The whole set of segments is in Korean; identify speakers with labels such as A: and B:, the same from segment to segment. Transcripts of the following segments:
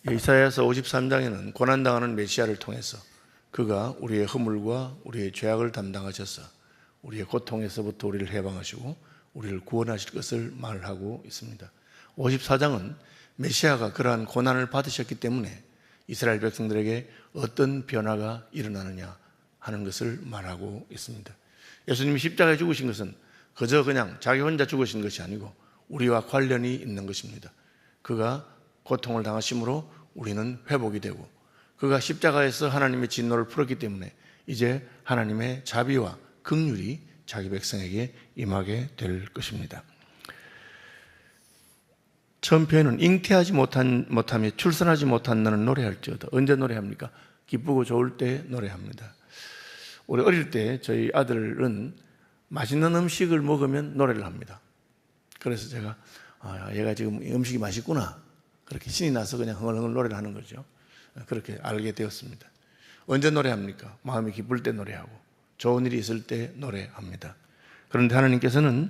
A: 이사야서 53장에는 고난당하는 메시아를 통해서 그가 우리의 허물과 우리의 죄악을 담당하셔서 우리의 고통에서부터 우리를 해방하시고 우리를 구원하실 것을 말하고 있습니다. 54장은 메시아가 그러한 고난을 받으셨기 때문에 이스라엘 백성들에게 어떤 변화가 일어나느냐 하는 것을 말하고 있습니다. 예수님이 십자가에 죽으신 것은 그저 그냥 자기 혼자 죽으신 것이 아니고 우리와 관련이 있는 것입니다. 그가 고통을 당하심으로 우리는 회복이 되고 그가 십자가에서 하나님의 진노를 풀었기 때문에 이제 하나님의 자비와 긍휼이 자기 백성에게 임하게 될 것입니다. 처음 표현은 잉태하지 못하며 출산하지 못한 너는 노래할지어다. 언제 노래합니까? 기쁘고 좋을 때 노래합니다. 우리 어릴 때 저희 아들은 맛있는 음식을 먹으면 노래를 합니다. 그래서 제가 얘가 지금 음식이 맛있구나 그렇게 신이 나서 그냥 흥얼흥얼 노래를 하는 거죠. 그렇게 알게 되었습니다. 언제 노래합니까? 마음이 기쁠 때 노래하고 좋은 일이 있을 때 노래합니다. 그런데 하나님께서는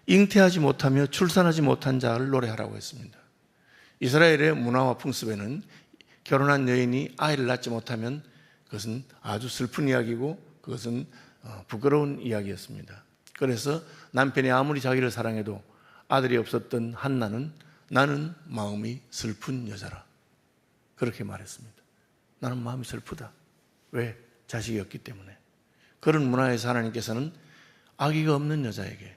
A: 잉태하지 못하며 출산하지 못한 자를 노래하라고 했습니다. 이스라엘의 문화와 풍습에는 결혼한 여인이 아이를 낳지 못하면 그것은 아주 슬픈 이야기고 그것은 부끄러운 이야기였습니다. 그래서 남편이 아무리 자기를 사랑해도 아들이 없었던 한나는 나는 마음이 슬픈 여자라 그렇게 말했습니다. 나는 마음이 슬프다. 왜? 자식이 없기 때문에. 그런 문화에서 하나님께서는 아기가 없는 여자에게,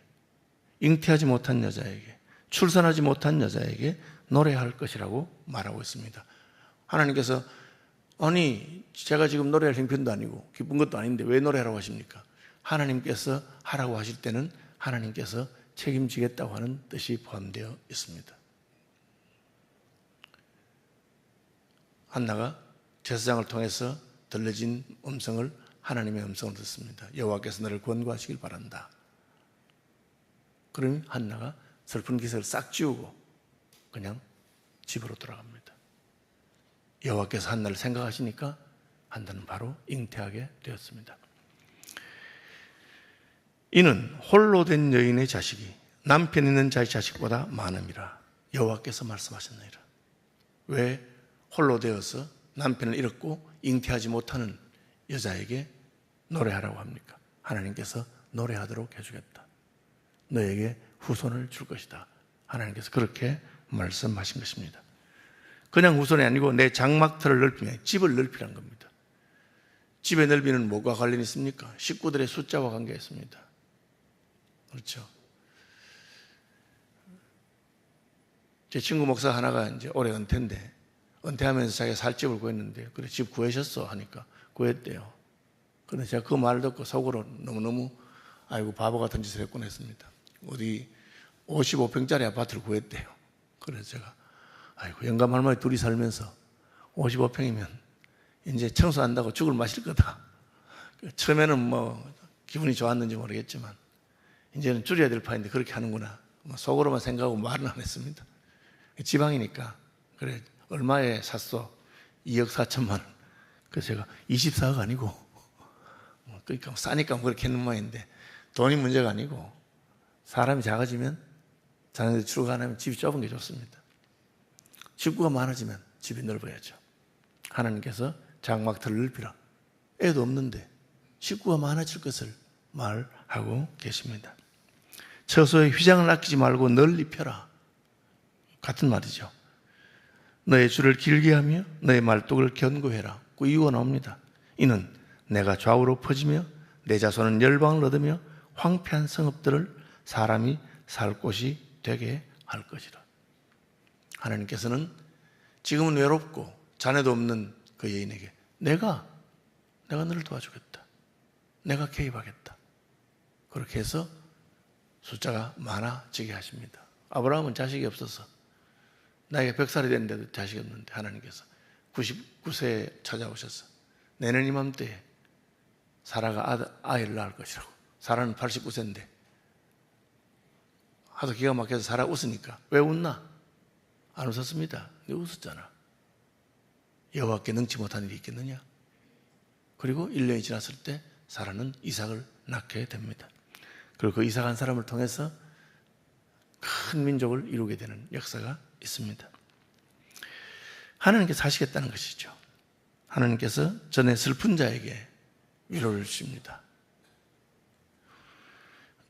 A: 잉태하지 못한 여자에게, 출산하지 못한 여자에게 노래할 것이라고 말하고 있습니다. 하나님께서 아니 제가 지금 노래할 형편도 아니고 기쁜 것도 아닌데 왜 노래하라고 하십니까? 하나님께서 하라고 하실 때는 하나님께서 책임지겠다고 하는 뜻이 포함되어 있습니다. 한나가 제사장을 통해서 들려진 음성을 하나님의 음성을 듣습니다. 여호와께서 너를 권고하시길 바란다. 그러면 한나가 슬픈 기색을 싹 지우고 그냥 집으로 돌아갑니다. 여호와께서 한나를 생각하시니까 한나는 바로 잉태하게 되었습니다. 이는 홀로 된 여인의 자식이 남편 있는 자의 자식보다 많음이라 여호와께서 말씀하셨느니라. 왜 홀로 되어서 남편을 잃었고 잉태하지 못하는 여자에게 노래하라고 합니까? 하나님께서 노래하도록 해주겠다. 너에게 후손을 줄 것이다. 하나님께서 그렇게 말씀하신 것입니다. 그냥 후손이 아니고 내 장막터를 넓히며 집을 넓히란 겁니다. 집의 넓이는 뭐가 관련이 있습니까? 식구들의 숫자와 관계가 있습니다. 그렇죠. 제 친구 목사 하나가 이제 올해 은퇴인데 은퇴하면서 자기가 살 집을 구했는데 그래 집 구하셨어 하니까 구했대요. 그런데 제가 그 말을 듣고 속으로 너무너무 아이고 바보 같은 짓을 했구나 했습니다. 어디 55평짜리 아파트를 구했대요. 그래서 제가 아이고 영감 할머니 둘이 살면서 55평이면 이제 청소한다고 죽을 마실 거다. 처음에는 뭐 기분이 좋았는지 모르겠지만 이제는 줄여야 될 판인데 그렇게 하는구나. 속으로만 생각하고 말은 안 했습니다. 지방이니까 그래 얼마에 샀어? 2억 4천만 원. 그래서 제가 24억 아니고 그러니까 싸니까 그렇게 했는 모양인데 돈이 문제가 아니고 사람이 작아지면 자녀들이 출가 안 하면 집이 좁은 게 좋습니다. 식구가 많아지면 집이 넓어야죠. 하나님께서 장막터를 넓히라. 애도 없는데 식구가 많아질 것을 말하고 계십니다. 처소에 휘장을 아끼지 말고 널리 펴라. 같은 말이죠. 너의 줄을 길게 하며 너의 말뚝을 견고해라. 그 이유가 나옵니다. 이는 내가 좌우로 퍼지며 내 자손은 열방을 얻으며 황폐한 성읍들을 사람이 살 곳이 되게 할 것이라. 하나님께서는 지금은 외롭고 자녀도 없는 그 여인에게 내가 너를 도와주겠다. 내가 개입하겠다. 그렇게 해서 숫자가 많아지게 하십니다. 아브라함은 자식이 없어서 나이가 100살이 됐는데도 자식이 없는데 하나님께서 99세에 찾아오셔서 내년 이맘때에 사라가 아이를 낳을 것이라고. 사라는 89세인데 하도 기가 막혀서 사라 웃으니까 왜 웃나? 안 웃었습니다. 왜 웃었잖아. 여호와께 능치 못한 일이 있겠느냐? 그리고 1년이 지났을 때 사라는 이삭을 낳게 됩니다. 그리고 그 이삭 한 사람을 통해서 큰 민족을 이루게 되는 역사가 있습니다. 하나님께서 하시겠다는 것이죠. 하나님께서 전에 슬픈 자에게 위로를 주십니다.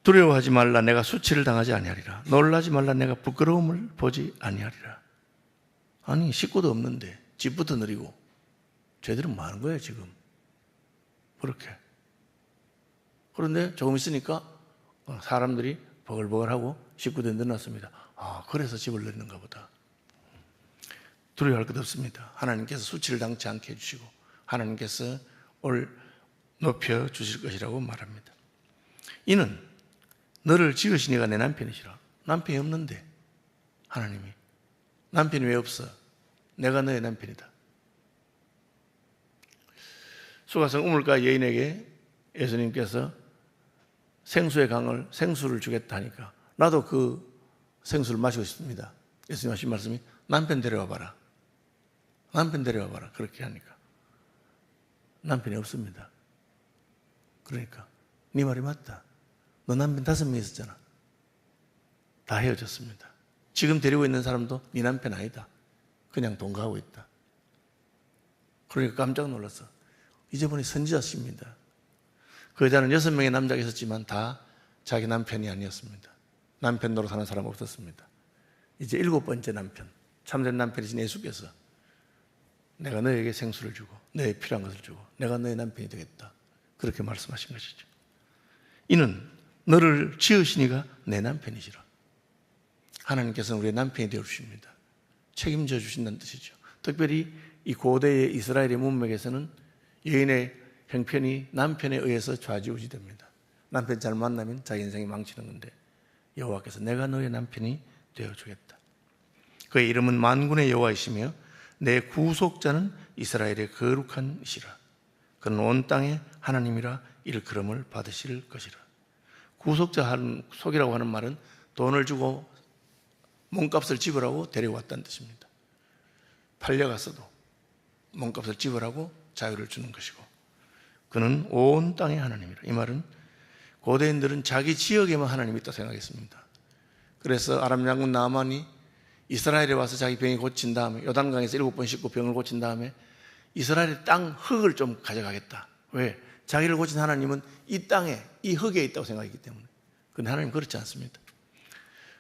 A: 두려워하지 말라. 내가 수치를 당하지 아니하리라. 놀라지 말라. 내가 부끄러움을 보지 아니하리라. 아니, 식구도 없는데 집부터 느리고 죄들은 많은 거예요 지금. 그렇게. 그런데 조금 있으니까 사람들이 버글버글하고 식구들이 늘어났습니다. 아, 그래서 집을 내리는가 보다. 두려워할 것 없습니다. 하나님께서 수치를 당치 않게 해주시고 하나님께서 높여 주실 것이라고 말합니다. 이는 너를 지으신 이가 내 남편이시라. 남편이 없는데 하나님이 남편이 왜 없어? 내가 너의 남편이다. 수가성 우물가 여인에게 예수님께서 생수를 주겠다 하니까 나도 그 생수를 마시고 싶습니다. 예수님 하신 말씀이 남편 데려와 봐라. 남편 데려와 봐라. 그렇게 하니까 남편이 없습니다. 그러니까 네 말이 맞다. 너 남편 5명 있었잖아. 다 헤어졌습니다. 지금 데리고 있는 사람도 네 남편 아니다. 그냥 동거하고 있다. 그러니까 깜짝 놀랐어. 이제 보니 선지자십니다. 그 여자는 6명의 남자가 있었지만 다 자기 남편이 아니었습니다. 남편 노릇하는 사람 없었습니다. 이제 7번째 남편, 참된 남편이신 예수께서 내가 너에게 생수를 주고 너의 필요한 것을 주고 내가 너의 남편이 되겠다. 그렇게 말씀하신 것이죠. 이는 너를 지으신 이가 내 남편이시라. 하나님께서는 우리의 남편이 되어주십니다. 책임져 주신다는 뜻이죠. 특별히 이 고대의 이스라엘의 문맥에서는 여인의 형편이 남편에 의해서 좌지우지 됩니다. 남편 잘 만나면 자기 인생이 망치는 건데 여호와께서 내가 너의 남편이 되어주겠다. 그의 이름은 만군의 여호와이시며 내 구속자는 이스라엘의 거룩한 이시라. 그는 온 땅의 하나님이라 일컬음을 받으실 것이라. 구속자 속이라고 하는 말은 돈을 주고 몸값을 지불하고 데려왔다는 뜻입니다. 팔려갔어도 몸값을 지불하고 자유를 주는 것이고 그는 온 땅의 하나님이라. 이 말은 고대인들은 자기 지역에만 하나님이 있다고 생각했습니다. 그래서 아람 장군 나아만이 이스라엘에 와서 자기 병이 고친 다음에 요단강에서 7번 씻고 병을 고친 다음에 이스라엘의 땅 흙을 좀 가져가겠다. 왜? 자기를 고친 하나님은 이 땅에 이 흙에 있다고 생각했기 때문에. 그런데 하나님은 그렇지 않습니다.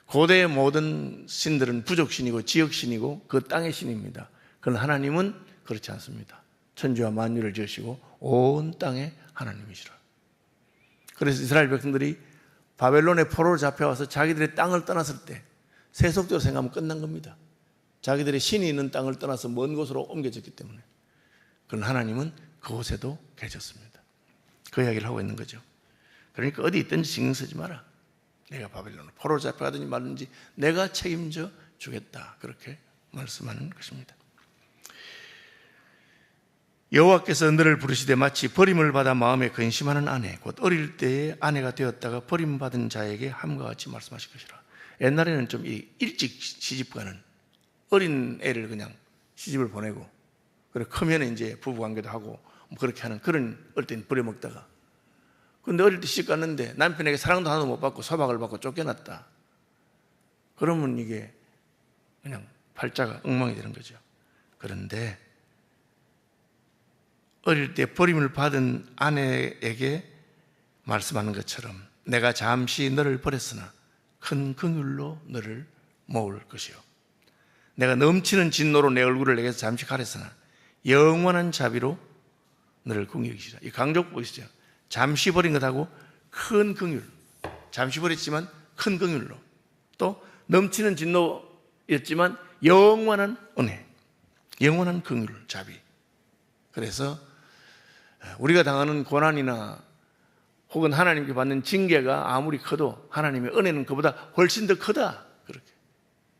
A: 고대의 모든 신들은 부족신이고 지역신이고 그 땅의 신입니다. 그러나 하나님은 그렇지 않습니다. 천지와 만유를 지으시고 온 땅의 하나님이시라. 그래서 이스라엘 백성들이 바벨론의 포로로 잡혀와서 자기들의 땅을 떠났을 때 세속적으로 생각하면 끝난 겁니다. 자기들의 신이 있는 땅을 떠나서 먼 곳으로 옮겨졌기 때문에. 그러나 하나님은 그곳에도 계셨습니다. 그 이야기를 하고 있는 거죠. 그러니까 어디 있든지 신경 쓰지 마라. 내가 바벨론으로 포로로 잡혀가든지 말든지 내가 책임져 주겠다. 그렇게 말씀하는 것입니다. 여호와께서 너를 부르시되 마치 버림을 받아 마음에 근심하는 아내 곧 어릴 때에 아내가 되었다가 버림받은 자에게 함과 같이 말씀하실 것이라. 옛날에는 좀 일찍 시집가는 어린 애를 그냥 시집을 보내고 그리고 크면 이제 부부관계도 하고 그렇게 하는 그런 어릴 땐 부려먹다가 근데 어릴 때 시집 갔는데 남편에게 사랑도 하나도 못 받고 소박을 받고 쫓겨났다. 그러면 이게 그냥 팔자가 엉망이 되는 거죠. 그런데 어릴 때 버림을 받은 아내에게 말씀하는 것처럼 내가 잠시 너를 버렸으나 큰 긍휼로 너를 모을 것이요 내가 넘치는 진노로 내 얼굴을 내게서 잠시 가렸으나 영원한 자비로 너를 긍휼히 여기시라. 이 강조 보이시죠? 잠시 버린 것하고 큰 긍휼, 잠시 버렸지만 큰 긍휼로 또 넘치는 진노였지만 영원한 은혜, 영원한 긍휼, 자비. 그래서 우리가 당하는 고난이나 혹은 하나님께 받는 징계가 아무리 커도 하나님의 은혜는 그보다 훨씬 더 크다. 그렇게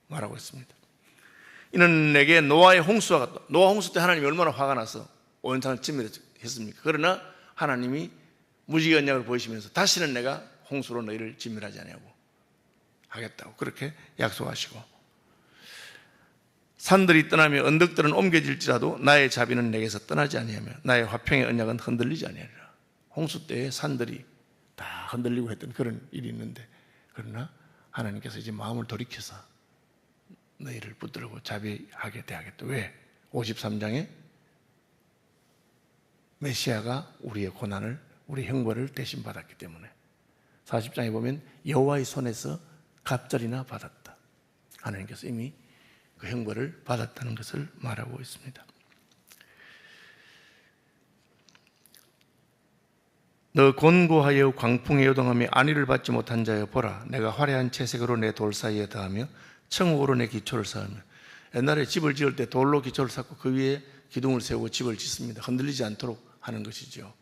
A: 말하고 있습니다. 이는 내게 노아의 홍수와 같다. 노아 홍수 때 하나님이 얼마나 화가 나서 온 땅을 진멸했습니까? 그러나 하나님이 무지개 언약을 보이시면서 다시는 내가 홍수로 너희를 진멸하지 않냐고 하겠다고 그렇게 약속하시고 산들이 떠나며 언덕들은 옮겨질지라도 나의 자비는 내게서 떠나지 아니하며 나의 화평의 언약은 흔들리지 아니하리라. 홍수 때에 산들이 다 흔들리고 했던 그런 일이 있는데 그러나 하나님께서 이제 마음을 돌이켜서 너희를 붙들고 자비하게 대하겠다. 왜? 53장에 메시아가 우리의 고난을, 우리 형벌을 대신 받았기 때문에 40장에 보면 여호와의 손에서 갑절이나 받았다. 하나님께서 이미 그 형벌을 받았다는 것을 말하고 있습니다. 너 곤고하여 광풍에 요동하며 안위를 받지 못한 자여 보라, 내가 화려한 채색으로 내 돌 사이에 더하며 청옥으로 내 기초를 쌓으며. 옛날에 집을 지을 때 돌로 기초를 쌓고 그 위에 기둥을 세우고 집을 짓습니다. 흔들리지 않도록 하는 것이죠.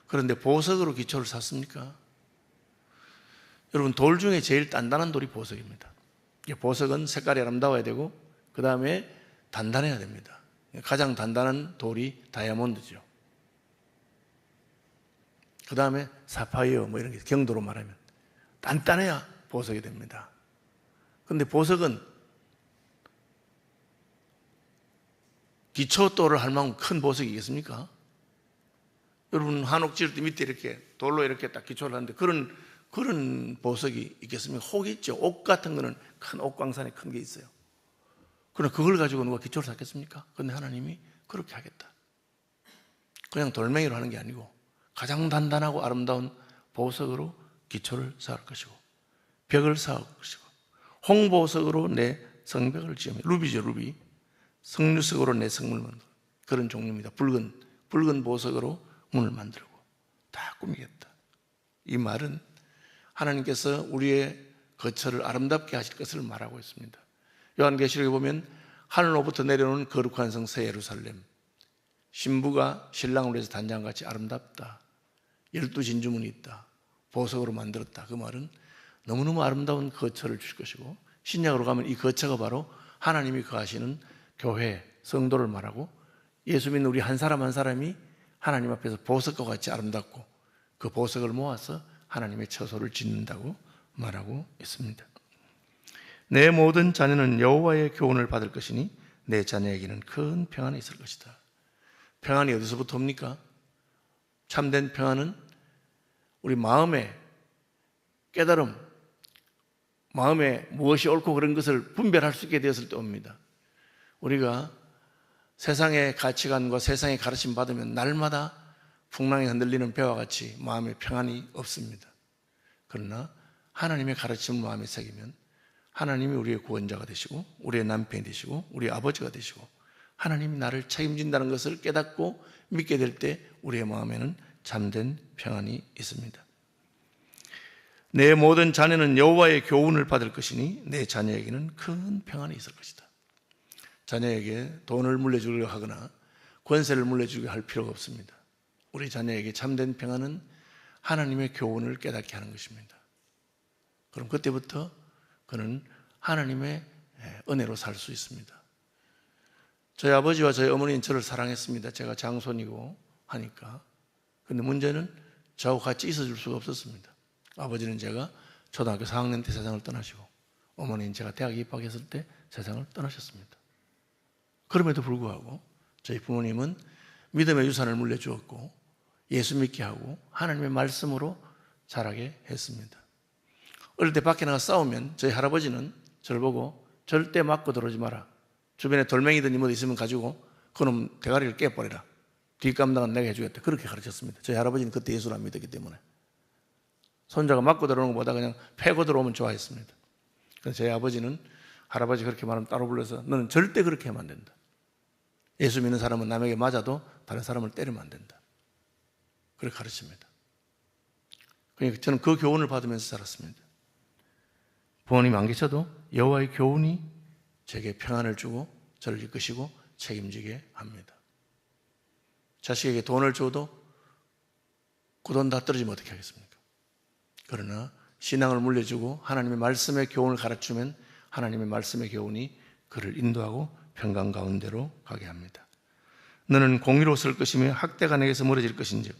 A: 그런데 보석으로 기초를 쌓습니까? 여러분, 돌 중에 제일 단단한 돌이 보석입니다. 보석은 색깔이 아름다워야 되고 그 다음에 단단해야 됩니다. 가장 단단한 돌이 다이아몬드죠. 그 다음에 사파이어 뭐 이런 게, 경도로 말하면 단단해야 보석이 됩니다. 그런데 보석은 기초돌을 할 만큼 큰 보석이 있겠습니까? 여러분, 한옥 지을 때 밑에 이렇게 돌로 이렇게 딱 기초를 하는데 그런 보석이 있겠습니까? 혹 있죠. 옥 같은 거는 큰 옥광산에 큰 게 있어요. 그러나 그걸 가지고 누가 기초를 쌓겠습니까? 그런데 하나님이 그렇게 하겠다. 그냥 돌멩이로 하는 게 아니고 가장 단단하고 아름다운 보석으로 기초를 쌓을 것이고 벽을 쌓을 것이고 홍보석으로 내 성벽을 지으며, 루비죠, 루비. 석류석으로 내 성문을 만들고, 그런 종류입니다. 붉은 보석으로 문을 만들고 다 꾸미겠다. 이 말은 하나님께서 우리의 거처를 아름답게 하실 것을 말하고 있습니다. 요한계시록에 보면 하늘로부터 내려오는 거룩한 성 새 예루살렘, 신부가 신랑을 위해서 단장같이 아름답다. 12진주문이 있다. 보석으로 만들었다. 그 말은 너무너무 아름다운 거처를 주실 것이고, 신약으로 가면 이 거처가 바로 하나님이 거하시는 교회, 성도를 말하고, 예수 믿는 우리 한 사람 한 사람이 하나님 앞에서 보석과 같이 아름답고 그 보석을 모아서 하나님의 처소를 짓는다고 말하고 있습니다. 내 모든 자녀는 여호와의 교훈을 받을 것이니 내 자녀에게는 큰 평안이 있을 것이다. 평안이 어디서부터 옵니까? 참된 평안은 우리 마음의 깨달음, 마음에 무엇이 옳고 그런 것을 분별할 수 있게 되었을 때 옵니다. 우리가 세상의 가치관과 세상의 가르침 받으면 날마다 풍랑에 흔들리는 배와 같이 마음에 평안이 없습니다. 그러나 하나님의 가르침을 마음에 새기면 하나님이 우리의 구원자가 되시고 우리의 남편이 되시고 우리의 아버지가 되시고 하나님이 나를 책임진다는 것을 깨닫고 믿게 될 때 우리의 마음에는 참된 평안이 있습니다. 내 모든 자녀는 여호와의 교훈을 받을 것이니 내 자녀에게는 큰 평안이 있을 것이다. 자녀에게 돈을 물려주려고 하거나 권세를 물려주려고 할 필요가 없습니다. 우리 자녀에게 참된 평안은 하나님의 교훈을 깨닫게 하는 것입니다. 그럼 그때부터 그는 하나님의 은혜로 살 수 있습니다. 저희 아버지와 저희 어머니는 저를 사랑했습니다. 제가 장손이고 하니까. 근데 문제는 저하고 같이 있어줄 수가 없었습니다. 아버지는 제가 초등학교 4학년 때 세상을 떠나시고 어머니는 제가 대학에 입학했을 때 세상을 떠나셨습니다. 그럼에도 불구하고 저희 부모님은 믿음의 유산을 물려주었고 예수 믿게 하고 하나님의 말씀으로 자라게 했습니다. 어릴 때 밖에 나가 싸우면 저희 할아버지는 저를 보고 절대 맞고 들어오지 마라. 주변에 돌멩이든 뭐 있으면 가지고 그놈 대가리를 깨버리라. 뒷감당은 내가 해주겠다. 그렇게 가르쳤습니다. 저희 할아버지는 그때 예수를 안 믿었기 때문에. 손자가 맞고 들어오는 것보다 그냥 패고 들어오면 좋아했습니다. 그래서 저희 아버지는 할아버지 그렇게 말하면 따로 불러서 너는 절대 그렇게 하면 안 된다. 예수 믿는 사람은 남에게 맞아도 다른 사람을 때리면 안 된다. 그렇게 가르칩니다. 그러니까 저는 그 교훈을 받으면서 자랐습니다. 부모님 안 계셔도 여호와의 교훈이 제게 평안을 주고 저를 이끄시고 책임지게 합니다. 자식에게 돈을 줘도 그 돈 다 떨어지면 어떻게 하겠습니까? 그러나 신앙을 물려주고 하나님의 말씀의 교훈을 가르치면 하나님의 말씀의 교훈이 그를 인도하고 평강 가운데로 가게 합니다. 너는 공의로 설 것이며 학대가 내게서 멀어질 것인즉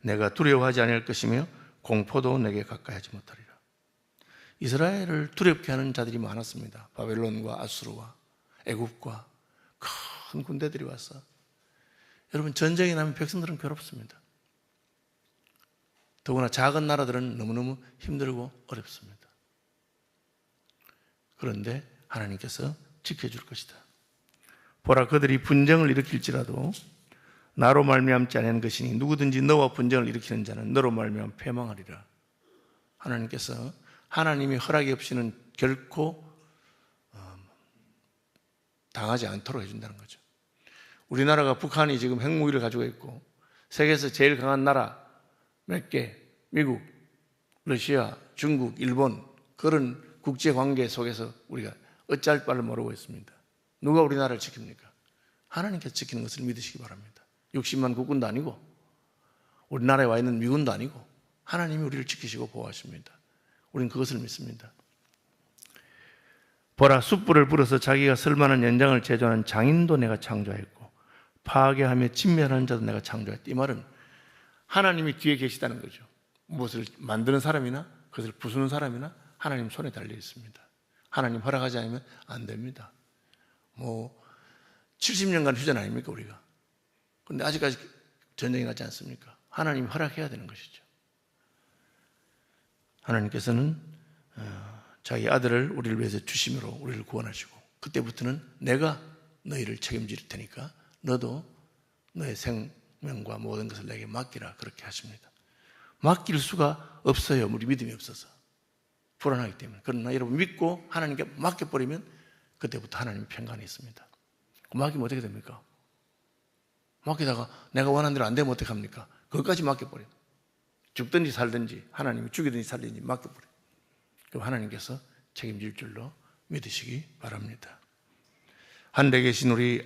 A: 내가 두려워하지 아니할 것이며 공포도 내게 가까이 하지 못하리라. 이스라엘을 두렵게 하는 자들이 많았습니다. 바벨론과 아수르와 애굽과 큰 군대들이 와서 여러분 전쟁이 나면 백성들은 괴롭습니다. 더구나 작은 나라들은 너무너무 힘들고 어렵습니다. 그런데 하나님께서 지켜줄 것이다. 보라, 그들이 분쟁을 일으킬지라도 나로 말미암지 않은 것이니 누구든지 너와 분쟁을 일으키는 자는 너로 말미암아 패망하리라. 하나님께서 하나님이 허락이 없이는 결코 당하지 않도록 해준다는 거죠. 우리나라가 북한이 지금 핵무기를 가지고 있고 세계에서 제일 강한 나라 몇 개, 미국, 러시아, 중국, 일본, 그런 국제관계 속에서 우리가 어찌할 바를 모르고 있습니다. 누가 우리나라를 지킵니까? 하나님께서 지키는 것을 믿으시기 바랍니다. 60만 국군도 아니고 우리나라에 와 있는 미군도 아니고 하나님이 우리를 지키시고 보호하십니다. 우리는 그것을 믿습니다. 보라, 숯불을 불어서 자기가 쓸만한 연장을 제조하는 장인도 내가 창조했고 파괴하며 진멸하는 자도 내가 창조했다. 이 말은 하나님이 뒤에 계시다는 거죠. 무엇을 만드는 사람이나 그것을 부수는 사람이나 하나님 손에 달려 있습니다. 하나님 허락하지 않으면 안 됩니다. 70년간 휴전 아닙니까 우리가? 그런데 아직까지 전쟁이 나지 않습니까? 하나님 허락해야 되는 것이죠. 하나님께서는 자기 아들을 우리를 위해서 주심으로 우리를 구원하시고 그때부터는 내가 너희를 책임질 테니까 너도 너의 생명과 모든 것을 내게 맡기라, 그렇게 하십니다. 맡길 수가 없어요. 우리 믿음이 없어서 불안하기 때문에. 그러나 여러분 믿고 하나님께 맡겨버리면 그때부터 하나님의 평강이 있습니다. 맡기면 어떻게 됩니까? 맡기다가 내가 원하는 대로 안 되면 어떻게 합니까? 그것까지 맡겨버려요. 죽든지 살든지 하나님이 죽이든지 살든지 맡겨버려요. 그럼 하나님께서 책임질 줄로 믿으시기 바랍니다. 하늘에 계신 우리